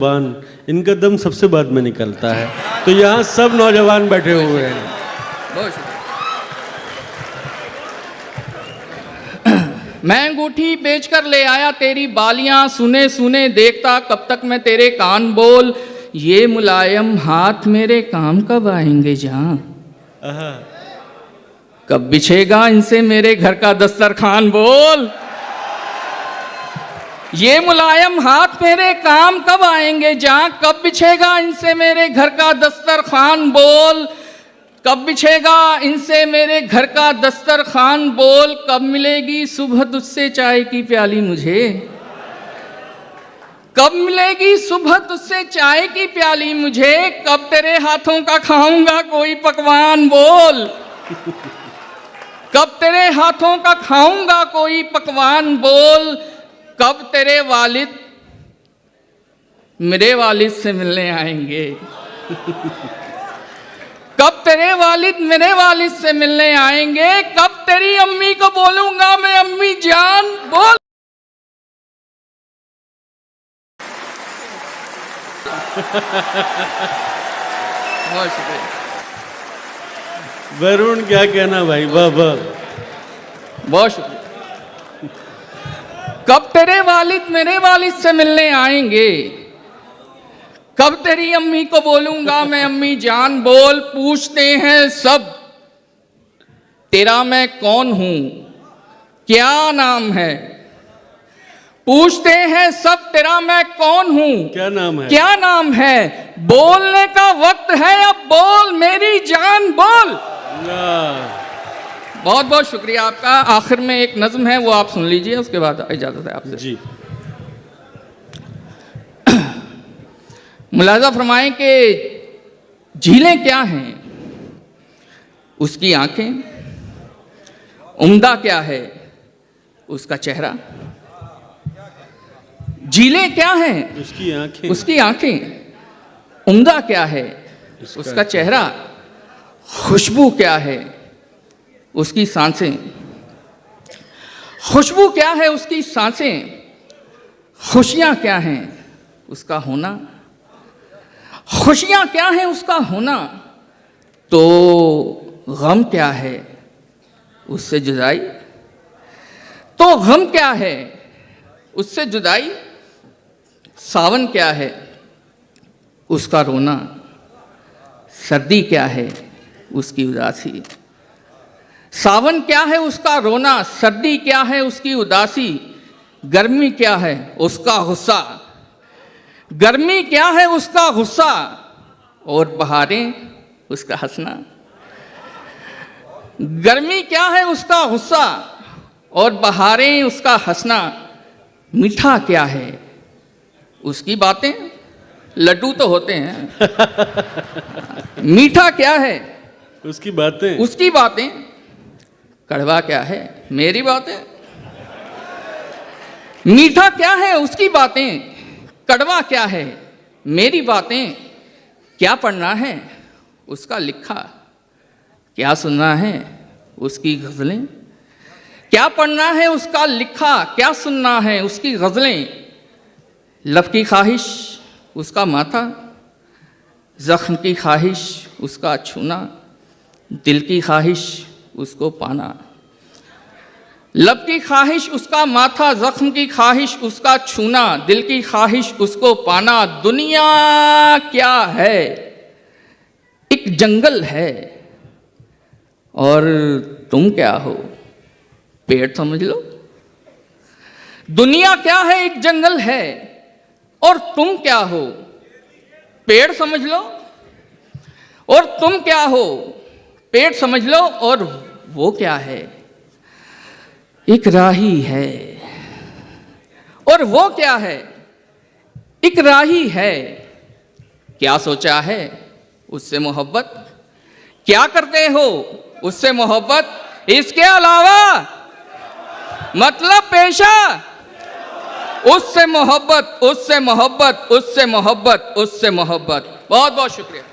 इनका दम सबसे बाद में निकलता है। तो यहाँ सब नौजवान बैठे हुए हैं। बहुत शुक्रिया। मैं अंगूठी बेचकर ले आया तेरी बालियां, सुने सुने देखता कब तक मैं तेरे कान बोल, ये मुलायम हाथ मेरे काम कब आएंगे जहां, कब बिछेगा इनसे मेरे घर का दस्तरखान बोल, ये मुलायम हाथ मेरे काम कब आएंगे जहां, कब बिछेगा इनसे मेरे घर का दस्तरखान बोल, कब बिछेगा इनसे मेरे घर का दस्तरखान बोल, कब मिलेगी सुबह तुझसे चाय की प्याली मुझे, कब मिलेगी सुबह तुझसे चाय की प्याली मुझे, कब तेरे हाथों का खाऊंगा कोई पकवान बोल, कब तेरे हाथों का खाऊंगा कोई पकवान बोल, कब तेरे वालिद मेरे वालिद से मिलने आएंगे, कब तेरे वालिद मेरे वालिद से मिलने आएंगे, कब तेरी अम्मी को बोलूंगा मैं अम्मी जान बोल। बहुत शुक्रिया। वरुण क्या कहना भाई, वाह वाह। बहुत शुक्रिया। कब तेरे वालिद मेरे वालिद से मिलने आएंगे, कब तेरी अम्मी को बोलूंगा मैं अम्मी जान बोल, पूछते हैं सब तेरा मैं कौन हूं क्या नाम है, पूछते हैं सब तेरा मैं कौन हूं क्या नाम है, क्या नाम है, बोलने का वक्त है अब बोल मेरी जान बोल। बहुत बहुत शुक्रिया आपका। आखिर में एक नज्म है वो आप सुन लीजिए, उसके बाद इजाजत है आपसे जी। मुलाजा फरमाएं कि झीलें क्या हैं, उसकी आंखें, उम्दा क्या है उसका चेहरा, झीलें क्या हैं उसकी आंखें, उसकी आंखें, उम्दा क्या है उसका चेहरा, खुशबू क्या है उसकी सांसें, खुशबू क्या है उसकी सांसें, खुशियां क्या हैं उसका होना, खुशियां क्या है उसका होना, तो गम क्या है उससे जुदाई, तो गम क्या है उससे जुदाई, सावन क्या है उसका रोना, सर्दी क्या है उसकी उदासी, सावन क्या है उसका रोना, सर्दी क्या है उसकी उदासी, गर्मी क्या है उसका गुस्सा, गर्मी क्या है उसका गुस्सा, और बहारें उसका हंसना, गर्मी क्या है उसका गुस्सा और बहारें उसका हंसना, मीठा क्या है उसकी बातें, लड्डू तो होते हैं मीठा क्या है उसकी बातें, उसकी बातें, कड़वा क्या है मेरी बातें, मीठा क्या है उसकी बातें, कड़वा क्या है मेरी बातें, क्या पढ़ना है उसका लिखा, क्या सुनना है उसकी गज़लें, क्या पढ़ना है उसका लिखा, क्या सुनना है उसकी गज़लें, लब की ख्वाहिश उसका माथा, ज़ख्म की ख्वाहिश उसका छूना, दिल की ख्वाहिश उसको पाना, लब की ख्वाहिश उसका माथा, ज़ख्म की ख्वाहिश उसका छूना, दिल की ख्वाहिश उसको पाना, दुनिया क्या है एक जंगल है और तुम क्या हो पेड़ समझ लो, दुनिया क्या है एक जंगल है और तुम क्या हो पेड़ समझ लो, और तुम क्या हो पेड़ समझ लो, और वो क्या है एक राही है, और वो क्या है एक राही है, क्या सोचा है उससे मोहब्बत, क्या करते हो उससे मोहब्बत, इसके अलावा मतलब पेशा, उससे मोहब्बत उससे मोहब्बत उससे मोहब्बत उससे मोहब्बत। बहुत बहुत शुक्रिया।